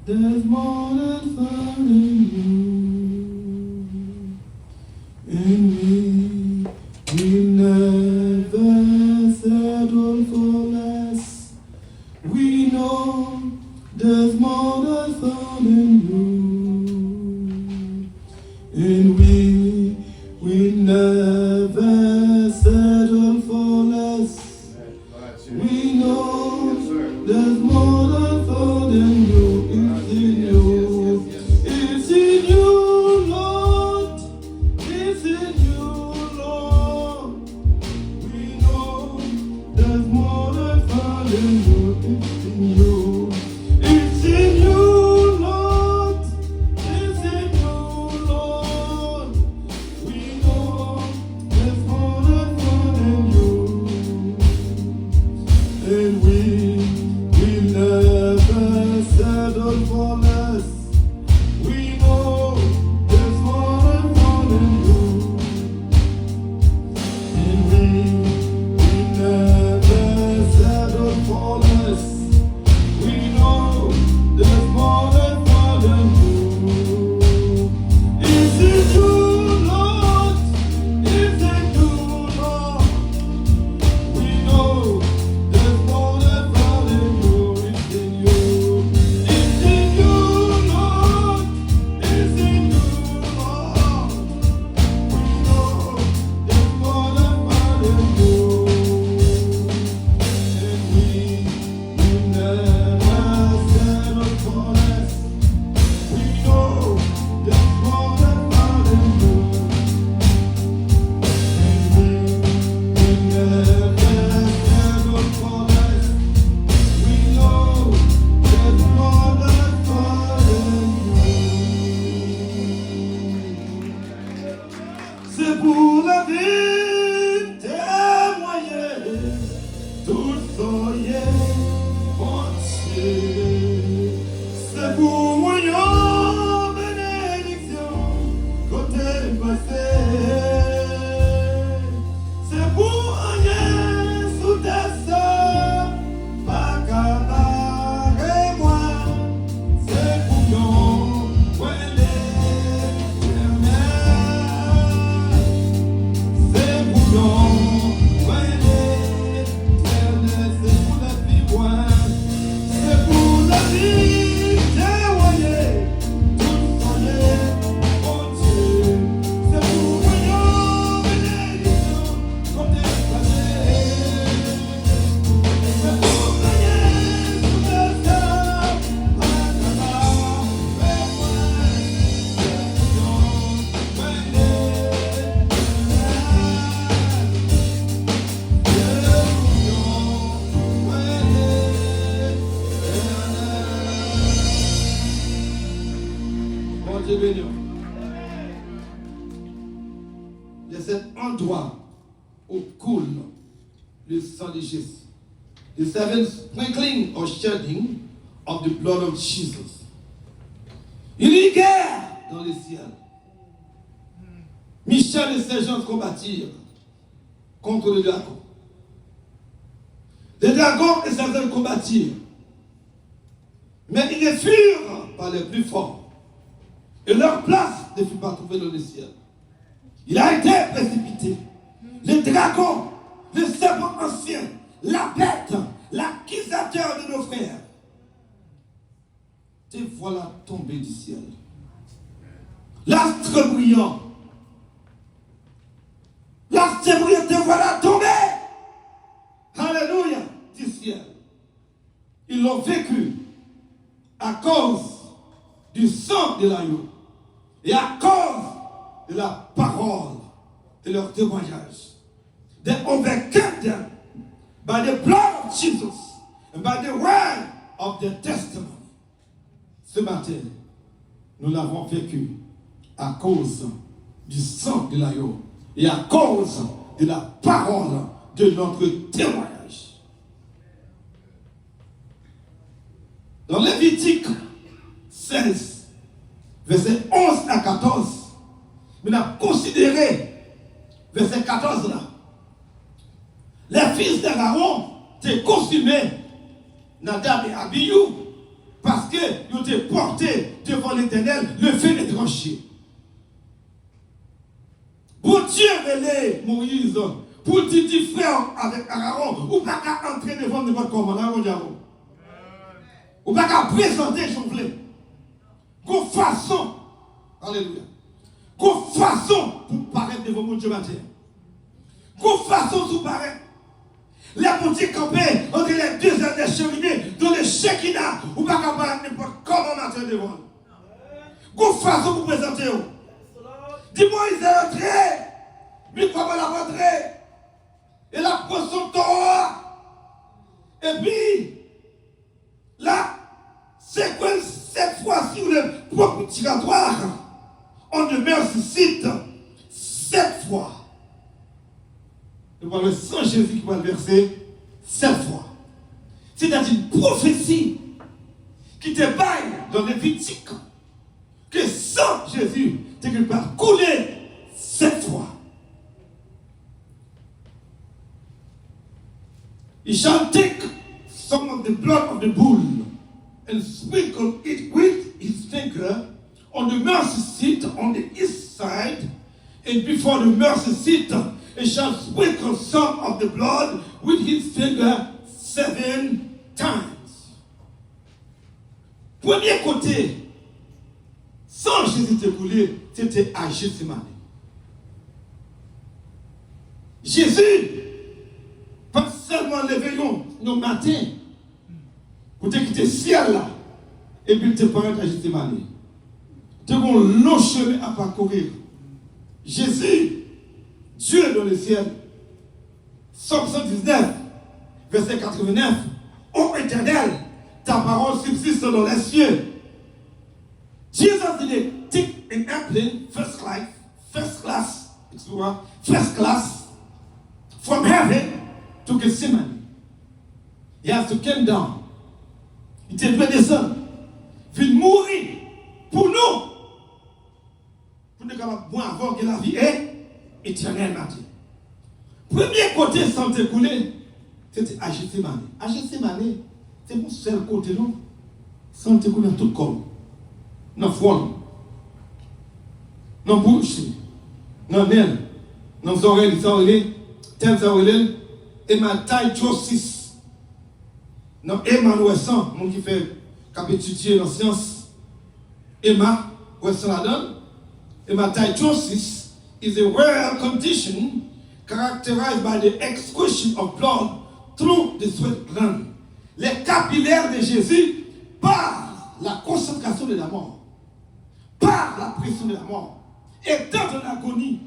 There's more than fun in you. In me, we never settle for less. We know there's more than fun in you. And we never settle for less. We know there's more than fun in you. It's in you, Lord. It's in you, Lord. We know there's more than fun in you. It's in you. It's in you, Lord. It's in you, Lord. We know there's more than fun in you. And we never settle for less. We know there's more than fun in you. And we never settle for less. We know there's more than fun in you. It's in you, Lord. It's in you, Lord. We know there's more than fun in you. It's in you. It's in you, Lord. It's in you, Lord. We know there's more than fun in you. And we never settle for less. We know there's more than fun in you. And we never settle for less. We know there's more than fun in you. C'est pour la vie témoigner, tout soyez entier. C'est pour moi une bénédiction côté passé. C'est pour rien sous tes sœurs, pas qu'à et moi. C'est pour nous, ouais, l'éternel. C'est pour nous, ouais, l'éternel. C'est pour la vie, ouais. C'est pour la vie, témoigner, tout soyez entier. C'est pour moi une bénédiction côté passé. C'est pour rien sous tes sœurs, pas qu'à et moi. C'est pour nous, ouais, l'éternel. Bon Dieu béni. De cet endroit où coule le sang de Jésus. The seventh sprinkling or shedding of the blood of Jesus. Il y a une guerre dans les ciels. Michel et ses gens combattirent contre le dragon. Les dragons et ses hommes combattirent. Mais ils ne furent pas les plus forts. Et leur place ne fut pas trouvée dans le ciel. Il a été précipité. Le dragon, le serpent ancien, la bête, l'accusateur de nos frères. Te voilà tombé du ciel. L'astre brillant. L'astre brillant, te voilà tombé. Alléluia, du ciel. Ils l'ont vécu à cause du sang de l'agneau et à cause de la parole de leur témoignage. They overcame them by the blood of Jesus and by the word of their testimony. Ce matin, nous l'avons vécu à cause du sang de l'agneau et à cause de la parole de notre témoignage. Dans Lévitique 16, versets 11 à 14, on a considéré verset 14 là. Les fils d'Aaron étaient consumés, Nadab et Abihu, Parce qu'ils ont été portés devant l'Éternel, le feu est tranché. Pour Dieu mêler Moïse, pour dire frère avec Aaron, ou pas qu'à entrer devant votre commandant, ou pas qu'à présenter son blé. Qu'on façon, alléluia, qu'on façon pour paraître devant mon Dieu matin. Qu'on façon pour paraître. La boutique campée entre les deux ailes des cheminées, dans le Shekinah, ou pas qu'à paraître n'importe comment matin devant. Qu'on façon pour présenter. Dis-moi, il est entré, mais comment la rentrée? Et la prend son Torah. Et puis, là, c'est quoi cette fois-ci où le propre tiratoire, on demeure ce site 7 fois. Nous parlons le sang Jésus qui va le verser 7 fois. C'est-à-dire une prophétie qui te baille dans Lévitique que sans Jésus, tu ne peux pas couler 7 fois. He shall take some of the blood of the bull and sprinkle it with his finger on the mercy seat on the east side, and before the mercy seat, he shall sprinkle some of the blood with his finger 7 times. Premier côté, sans Jésus te couler, c'était à Gethsémani. Jésus, pas seulement levé le matin, pour te quitter le ciel là, et puis te paraître à Gethsémani. Tu as un long chemin à parcourir. Jésus, Dieu dans le ciel, Somme 119, verset 89, ô Éternel, ta parole subsiste dans les cieux. Jesus didn't take an airplane, first class, from heaven to Gethsemane. He has to come down. Il devait descendre. Il mourir pour nous. Pour nous capables de avoir que la vie est éternelle. Premier côté sans te couler, c'était à Gethsemane. À Gethsemane, c'est mon seul côté, non? Sans te couler tout comme. Dans le front, dans la bouche, dans l'aile, dans les oreilles, telles oreilles, et ma taille Josis. Dans Emmanuel Sang, mon qui fait étudier la science, Emma, Wesson la donne, et ma taille Josis is a rare condition characterized by the excretion of blood through the sweat gland. Les capillaires de Jésus par la concentration de la mort. Par la pression de la mort, étant en agonie,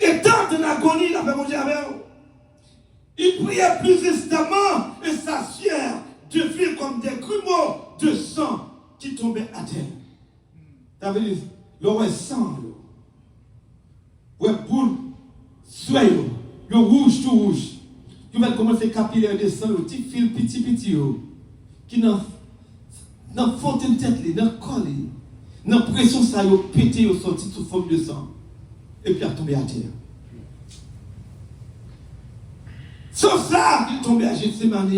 il avait mangé avec eux. Il priait plus instamment et sa sueur devient comme des grumeaux de sang qui tombaient à terre. Ça veut dire, l'eau semble, ouais, boule, soyez, le rouge, tout rouge. Il va commencer à capillaire de sang, le petit fil, petit, qui dans fontaine tête, dans le corps. Dans la pression, ça a pété, au sorti sous forme de sang. Et puis, il a tombé à terre. Sans ça, il est tombé à Gethsemane.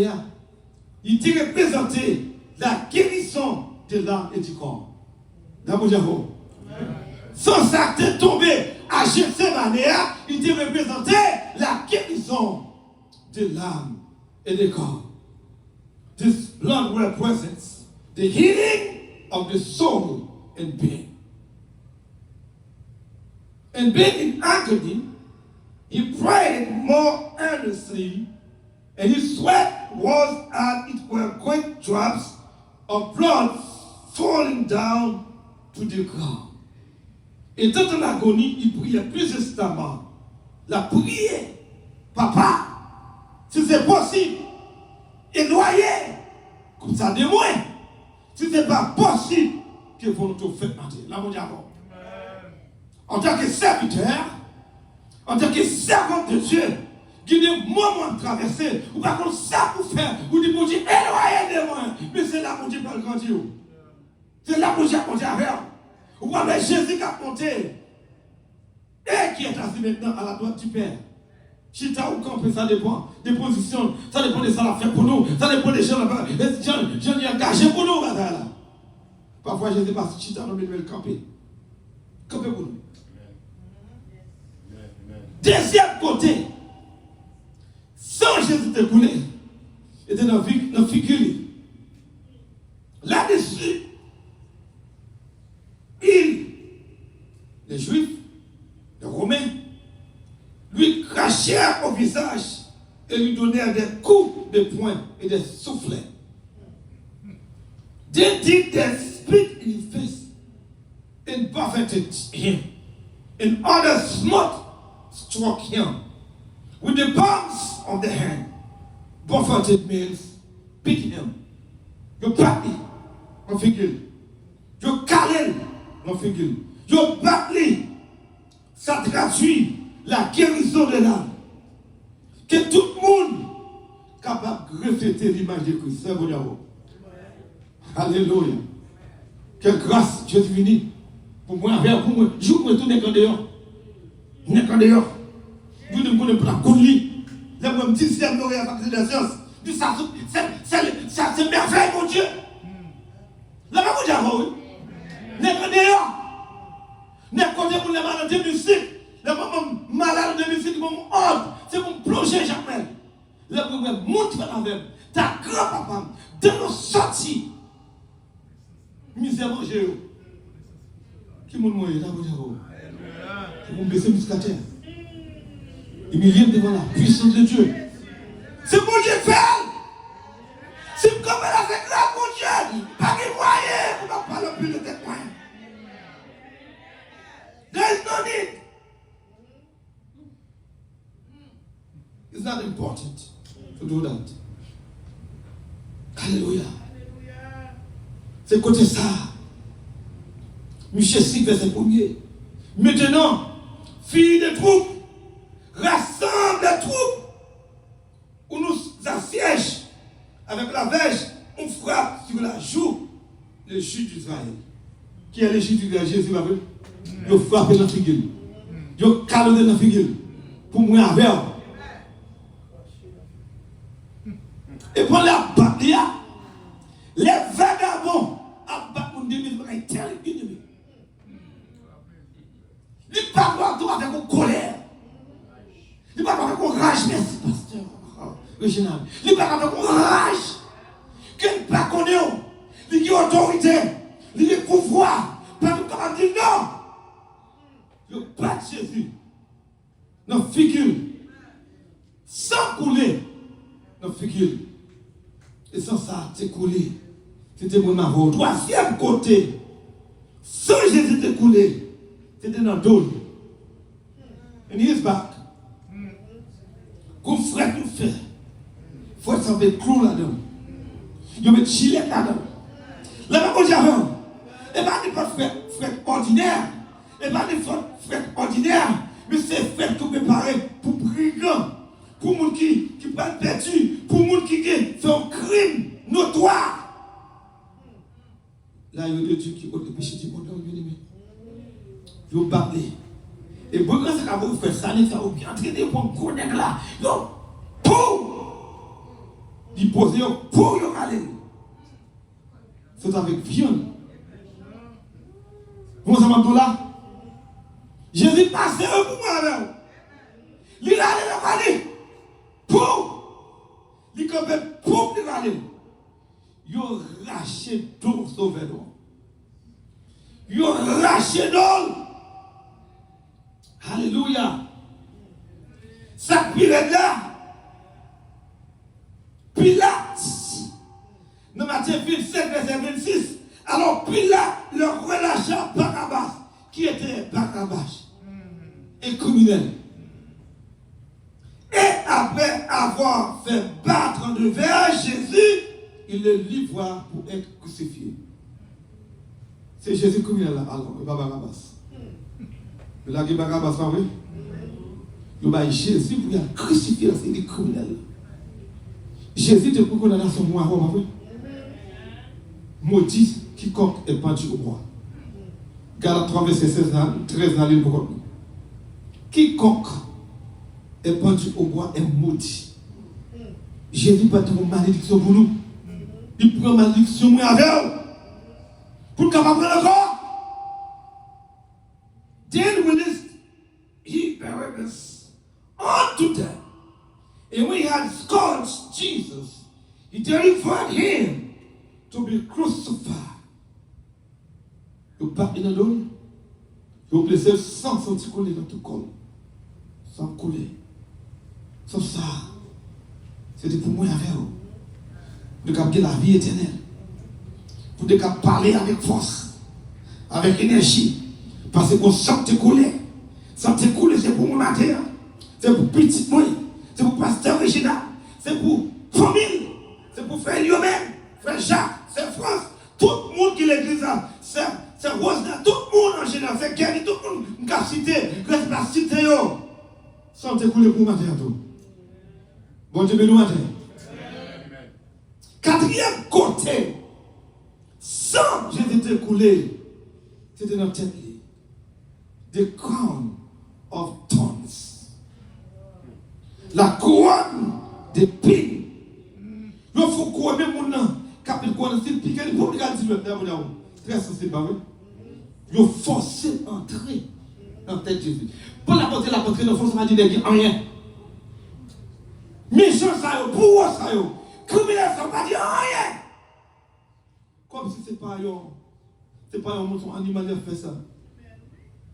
Il t'a représenté la guérison de l'âme et du corps. Sans ça, il est tombé à Gethsemane. Il t'a représenté la guérison de l'âme et du corps. This blood represents the healing of the soul and being. And being in agony, he prayed more earnestly, and his sweat was as it were great drops of blood falling down to the ground. Et dans l'agonie, il priait plus instamment. La prière, papa, si c'est possible, éloignez, comme ça de moins. Si ce n'est pas possible, que vous nous faites matin. Là, mon diable. En tant que serviteur, en tant que servant de Dieu, qui est un moment de traverser, ou pas comme ça pour faire, ou dit mon Dieu, éloignez de moi. Mais c'est là mon Dieu pas le grandir. C'est là mon Dieu a monté avec. Ou pas mais Jésus qui a monté. Et qui est assis maintenant à la droite du Père. Chita ou camper, ça dépend des positions, ça dépend de ça la fait pour nous, ça dépend des gens y engagés pour nous. Là. Parfois, je ne sais pas si Chita nous met le camper. Camper pour nous. Deuxième côté, sans Jésus te couler, était dans la figure. Là-dessus, les Juifs, les Romains, lui crachèrent au visage et lui donnèrent des coups de poing et des soufflets. They did their spit in his face and buffeted him, and others struck him with the palms of the hand. Buffeted means beat him. You pat me, mon figure. You câlin, mon figure. You bat me. Ça traduit la guérison de l'âme. Que tout le monde est capable de refléter l'image de Christ. C'est bon d'amour. Alléluia. Quelle grâce Dieu divine. Pour moi, pour moi, je vous tout n'est qu'en dehors. N'est qu'en dehors. Vous ne me connaissez pas la connerie. Là, moi, je me dis, si elle n'aurait pas de la science, c'est merveille, mon Dieu. Là, vous dites, oui. N'est qu'en dehors. N'est qu'en dehors pour les malades de musique. Les malades de musique, mon ordre, c'est mon plonger jamais. Là, vous me montrez avec ta grand-papa, de nos sorties. Misère manger. Qui m'a mouillé là, vous dites, qui m'a baissé jusqu'à terre. Humilié devant la puissance de Dieu. C'est mon Dieu fait. Si vous comprenez avec là, mon Dieu, pas de moyen pour ne pas parler plus de tes points. There is no need. It's not important to do that. Alléluia. C'est côté ça. Michel 6, verset 1er. Maintenant, filles de troupes, rassemble les troupes où nous assièges avec la verge, on frappe sur la joue le juge d'Israël. Qui est le juge d'Israël? Jésus va venir. Il frappe dans la figure. Il calme dans la figure. Pour moi, avec. Et pour la bataille, les vagabonds abattent mon ennemi avec tel ennemi. Ils parlent tout avec une colère. Ils parlent avec une rage, merci, pasteur. Original. Ils parlent avec une rage. Qu'ils ne pas connaissent. Ils ont autorité. Ils ont pouvoir. Parce que comment dire non. Ils battent Jésus. Dans la figure. Sans couler. Dans la figure. Et sans ça, c'est coulé. C'était mon amour. Troisième côté. Sans Jésus te coulé. C'était dans le dos. And he is back. Comme frère nous fait. Il faut s'en mettre clou là-dedans. Il faut mettre gilet là-dedans. Là-bas, on dit avant. Et pas des frères ordinaires. Et pas des frères ordinaires. Mais c'est frères tout préparé pour brigands. Pour les gens qui prennent perdu. Pour les gens qui font un crime notoire. Là, il y a des Dieu qui ont des péchés du monde. Ils ont parlé. Et bon, quand ça va faire ça, ça va bien entraîner pour un gros nègre là. Yo, pour! Il pose, pour y aller. C'est avec viol. Vous savez là? Jésus passe eux pour moi avec. Il a allé le aller. Pour! Il a pour lui aller. Ils ont raché tout sauvé d'eau. Ils ont raché d'eau. Alléluia. Ça Pilate là. Pilate. Dans Matthieu 27, verset 26. Alors Pilate leur relâcha Barabbas, qui était Barabbas, et criminel. Et après avoir fait battre en devers Jésus, il le livra pour être crucifié. C'est Jésus criminel là, alors, et pas Barabbas. Mais là, il y a Barabbas, pas vrai? Il y a Jésus pour être crucifié, c'est des criminels. Jésus te pour condamner son moi, pas vrai? Maudit quiconque est pendu au bois. Galates 3, verset 13 dans l'île. Quiconque est pendu au bois est maudit. Jésus prend une malédiction pour nous. Il prend une malédiction avec vous. Pour capable de encore. Then released he Barabbas unto them. And when he had scourged Jesus, he delivered him to be crucified. Vous partez dans l'eau, vous placez sans sentir couler dans tout corps. Sans couler. Sauf ça, c'était pour moi avec vous. Pour capter la vie éternelle. Pour parler avec force, avec énergie. Parce que vous sentez couler. Sentez couler, c'est pour mon matin. C'est pour petit moi. C'est pour pasteur Regina. C'est pour famille. C'est pour frère lui-même. Frère Jacques. C'est France. Tout le monde qui l'église. C'est Rosna. Tout le monde en général. C'est Kenny. Tout le monde qui a cité. Reste pas cité. Sentez couler pour matin. Bon Dieu, bénis matin. Quatrième côté. Sans Jésus était coulé. C'était notre tête. The crown of thorns. La couronne d'épines. Il faut couronner même mon nom. Quand il couronne, c'est piqué. Il faut regarder le temps. Très sensible, pas vrai? Il faut forcer entrer dans la tête de Jésus. Pour la porter, il faut forcer dire rien. Méchant ça, pour ça, criminel ça, pas dire rien. Comme si c'est pas un animal qui fait ça.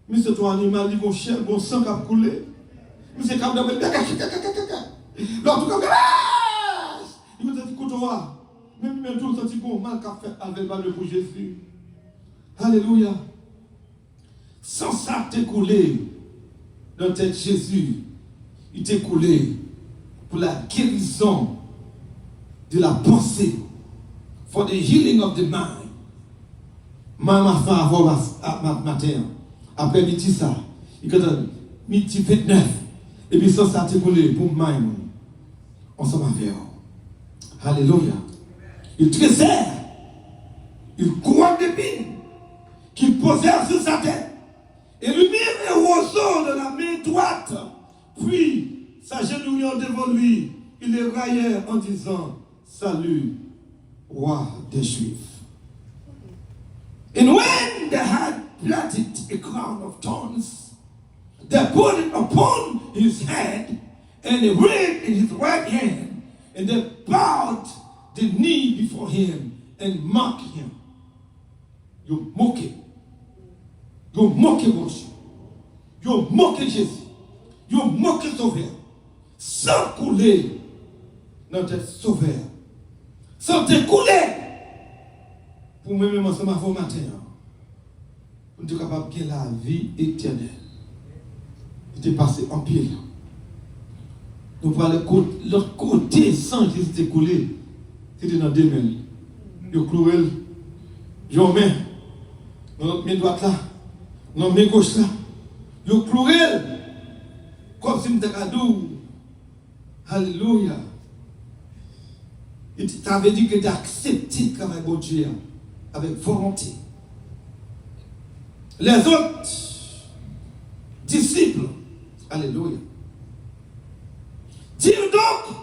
Mais c'est ton animal, il va cher, bon sang qui a coulé. Mais c'est comme d'abord, l'autre comme il me dit côtoie. Même tout le senti bon mal qu'a fait avec le pour Jésus. Alléluia. Sans ça t'est coulé dans tête Jésus. Il t'est coulé pour la guérison de la pensée. For the healing of the mind. Maman fait avant matin. Après midi ça, il a midi 29. Et puis ça s'est écoulé pour moi. On s'en va vers. Alléluia. Il tressait. Il couronne d'épines qu'il posait sur sa tête. Et lui mit le roseau de la main droite. Puis, s'agenouillant devant lui, il le raillait en disant, salut, roi des Juifs. And when they had planted a crown of thorns, they put it upon his head, and a ring in his right hand, and they bowed the knee before him and mocked him. You mock him. You mock him, you mock Jésus. You mock Sauveur. Sans couler notre Sauveur. Sans te couler. Pour moi-même, ça m'a fait matin. Pour être capable de la vie éternelle. Il était passé en pile. Donc, pour l'autre côté, sans Jésus te couler, c'était dans deux mains. Il cloué, il main, dans notre main droite là, dans notre main gauche là. Il cloué, comme si nous étions cadeau. Alléluia. Ça veut dire que tu as accepté le travail de Dieu avec volonté. Les autres disciples, alléluia, dirent donc,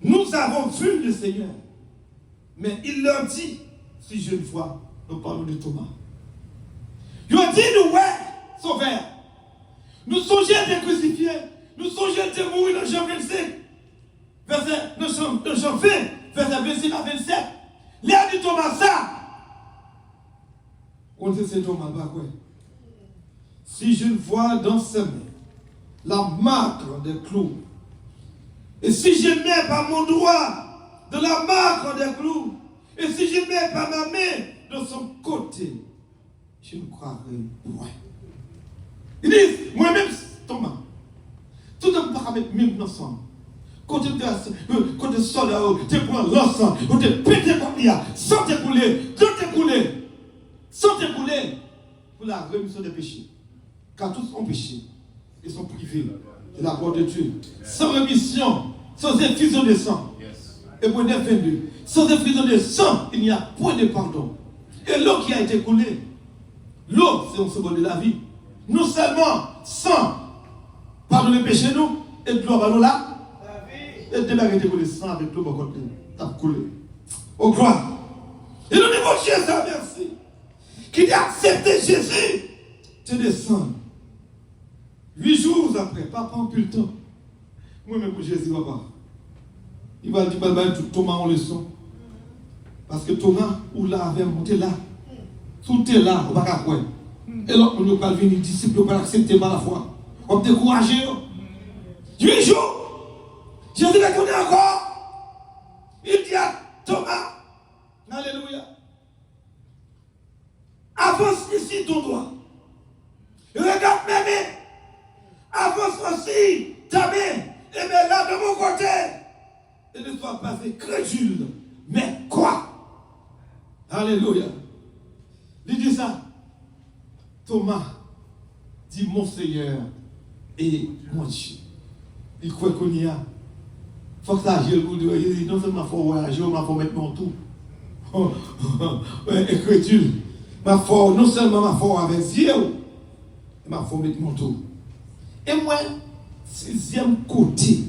nous avons vu le Seigneur. Mais il leur dit, si je le vois, nous parlons de Thomas. Il a dit, nous, ouais, Sauveur, nous songeons de crucifier, nous songeons de mourir dans Jean 25, Jean 20, verset 26 à 27. L'air dit Thomas ça. On dit c'est Thomas, pas quoi. Si je le vois dans ses mains, la marque des clous, et si je mets par mon doigt de la marque des clous, et si je mets par ma main de son côté, je ne croirai point. Il dit, moi-même, Thomas, tout le monde ne peut pas même ensemble. Quand tu sors là, tu prends l'encens, tu te pètes comme il y a, sans te couler, pour la rémission des péchés. Car tous ont péché, ils sont privés de la gloire de Dieu. Sans rémission, sans effusion de sang. Hébreux 9, 22. Sans effusion de sang, il n'y a point de pardon. Et l'eau qui a été coulée, l'eau, c'est un symbole de la vie. Non seulement sans pardonner les péchés nous, et de l'eau va nous là, et de débarrasser de sang avec l'eau, t'as coulé. Au gloire. Et nous disons Jésus, merci. Qui a accepté Jésus, tu descends. 8 jours après, papa en plus le temps. Moi-même pour Jésus, papa. Il va dire, tout Thomas en leçon. Parce que Thomas, ou là, avait monté là. Tout est là, on va pas quoi. Et l'autre, on ne peut pas venir, disciple, on ne peut pas accepter par la foi. On peut décourager. 8 jours, Jésus va tourner encore. Il dit à Thomas, alléluia, avance ici ton doigt. Regarde mes mains. Avance aussi ta main. Et bien là de mon côté. Et ne sois pas incrédule. Mais quoi? Alléluia. Il dit ça. Thomas dit mon Seigneur et mon Dieu. Il croit qu'on y a. Il faut que ça agisse. Il dit non seulement il faut voyager, mais il faut mettre mon tout. Incrédule. Ma foi, non seulement ma foi avec Dieu, mais il faut mettre mon tout. Et moi, 6e côté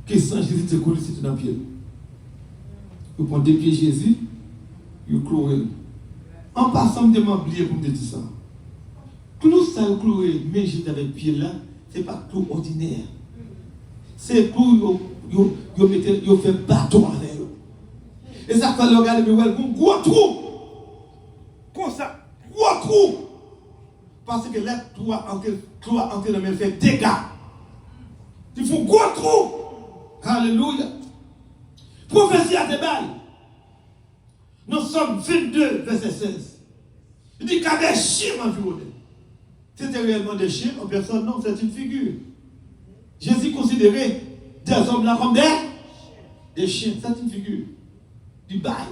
que sans Jésus te coule, c'est dans le pied. Vous prenez des pieds Jésus, vous clouez. En passant, je m'oublier pour me dire ça. Clou ça, vous clouez, mais Jésus avec pied là, ce n'est pas clou ordinaire. C'est clou, vous faites bateau avec eux. Et ça fait le regarder, mais un gros trou. Comme ça, gros trou. Parce que là, tu as entré dans le fait dégâts. Il faut gros trou. Alléluia. Prophétie à déballe. Nous sommes 22, verset 16. Il dit qu'il y a des chiens environnés. C'était réellement des chiens en personne? Non, c'est une figure. Jésus considérait des hommes là comme des chiens. C'est une figure. Du bail.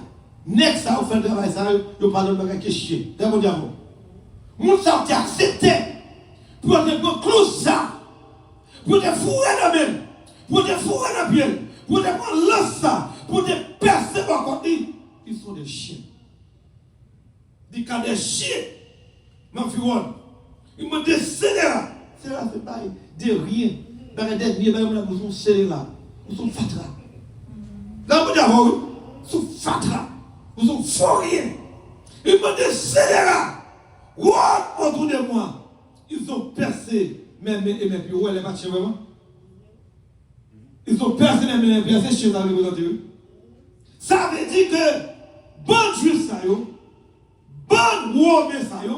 Next, ça, vous faites le travail, ça, vous parlez de quelque chien. D'accord, diable. Nous sommes acceptés pour te close ça, pour te fourrer dans le main, pour te fourrer dans le pied, pour te prendre ça, pour te percer dans le côté. Ils sont des chiens. Des cas des chiens, ma fille, ils m'ont dit scélérat. C'est là, c'est pas de rien. Dans les derniers, ils sont scélérats. Ils sont fatra. Là, vous dites, ils sont fatra. Ils sont fourriers. Ils m'ont dit scélérat. Autour de moi, ils ont percé mes mains et mes pieds. Où elle est partie vraiment? Ils ont percé mes mains et mes pieds. C'est chez eux. Ça veut dire que bon juif, ça y est, bon woman, ça y est,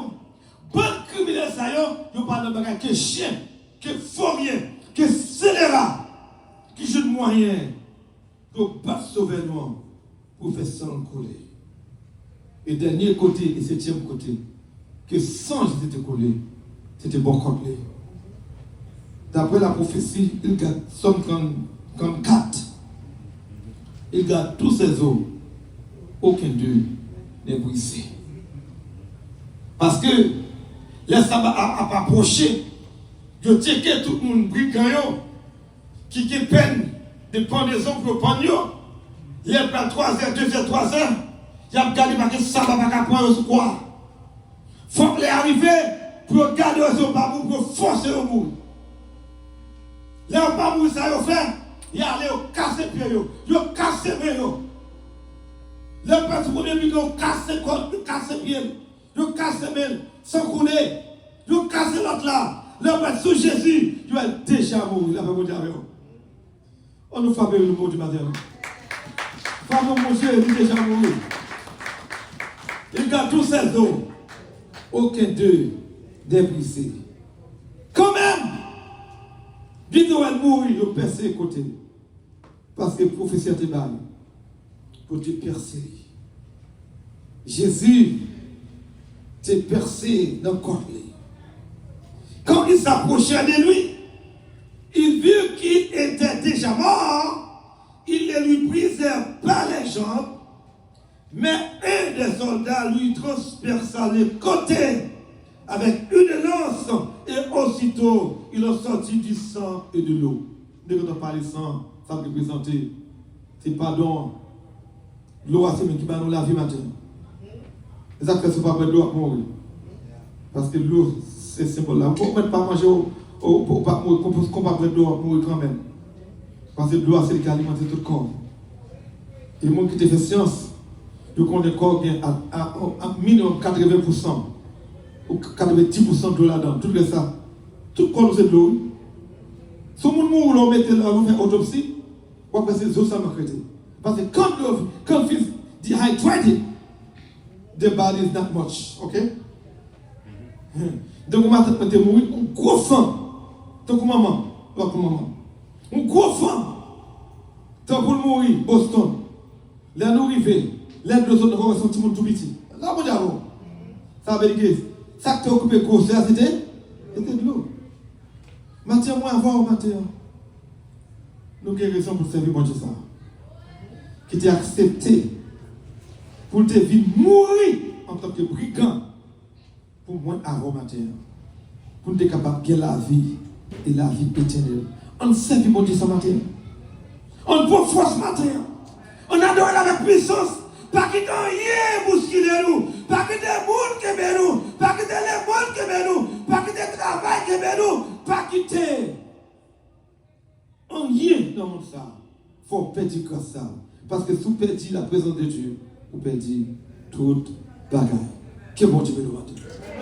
bon criminel, ça y est, ils ne parlent pas que chien, que fourrier, que scélérat, qui joue de moyen pour battre sauver nous, pour faire sans coller. Et dernier côté, et 7e côté, que sans Jésus te coller, c'était bon complet. D'après la prophétie, il garde Somme 34. Il garde tous ses os. Aucun d'eux n'est brisé. Parce que les sabbats a approché, de checker tout le monde brigand qui peine de pendaison pour prendre. Il est pas 3 heures, 2 heures, 3 heures. Il a regardé parce que ça va pas prendre quoi. Il faut les arriver pour garder au babou, pour forcer au bout. Là, au babou, ça y fait, il a allé au casser pied, il a cassé pied. Le peuple premier lui a cassé corps, il a cassé pied, il a cassé pied, sans couler, il a cassé l'autre là. Le peuple sous Jésus, il a déjà mouru, il a pas mouru. On nous fait le mot du matin. Femme, mon Dieu, il est déjà mouru. Il garde tous ses os. Aucun d'eux n'est brisé. Quand même, dit Noël mourir, il percé côté. Parce que le professeur te balle pour te percer. Jésus t'est percé dans le corps. Quand il s'approchait de lui, il vit qu'il était déjà mort. Il les lui brisèrent par les jambes. Mais un des soldats lui transperça les côtés avec une lance et aussitôt il a sorti du sang et de l'eau. Dès qu'on parle de sang, ça représente, c'est pardon. L'eau c'est même qui va nous laver maintenant. Les affaires ne sont pas prêtes de l'eau à mourir. Parce que l'eau, c'est symbole là. Vous ne pouvez pas manger Qu'on pas prendre de l'eau pour mourir quand même. Parce que l'eau, c'est le qui alimente tout le corps. Et le monde qui te fait science, je connais le corps à minimum 80% ou 90% de l'eau là-dedans. Tout ça. Tout le corps, c'est de l'eau. Si vous mettez là, vous faites autopsie, vous avez ces os, ça m'a créé. Parce que quand it's dehydrated, the body is not much. Ok? Donc, vous mettez mourir, un gros fan. Donc, maman, un gros fan. Tant pour mourir, Boston. Les nous arrivés, les deux autres ont senti mon tout petit. Là, vous avez ça veut dire que ça qui t'a occupé de cause, c'était de l'eau. Maintenant, moi, avant, maintenant, nous avons raison pour servir mon Dieu ça. Qui t'a accepté pour te vivre mourir en tant que brigand pour moi avant matin. Pour être capable de la vie et la vie éternelle. On servit mon Dieu ce matin. On prend force matin. On adore avec puissance. Pas quitter rien bousculer nous. Pas quitter le monde qui est nous. Pas quitter le monde qui est nous. Pas quitter le travail qui est nous. Pas quitter rien dans le monde ça. Il faut perdre ça. Parce que si vous perdez la présence de Dieu, vous perdez toute bagaille. Que bon Dieu me demande.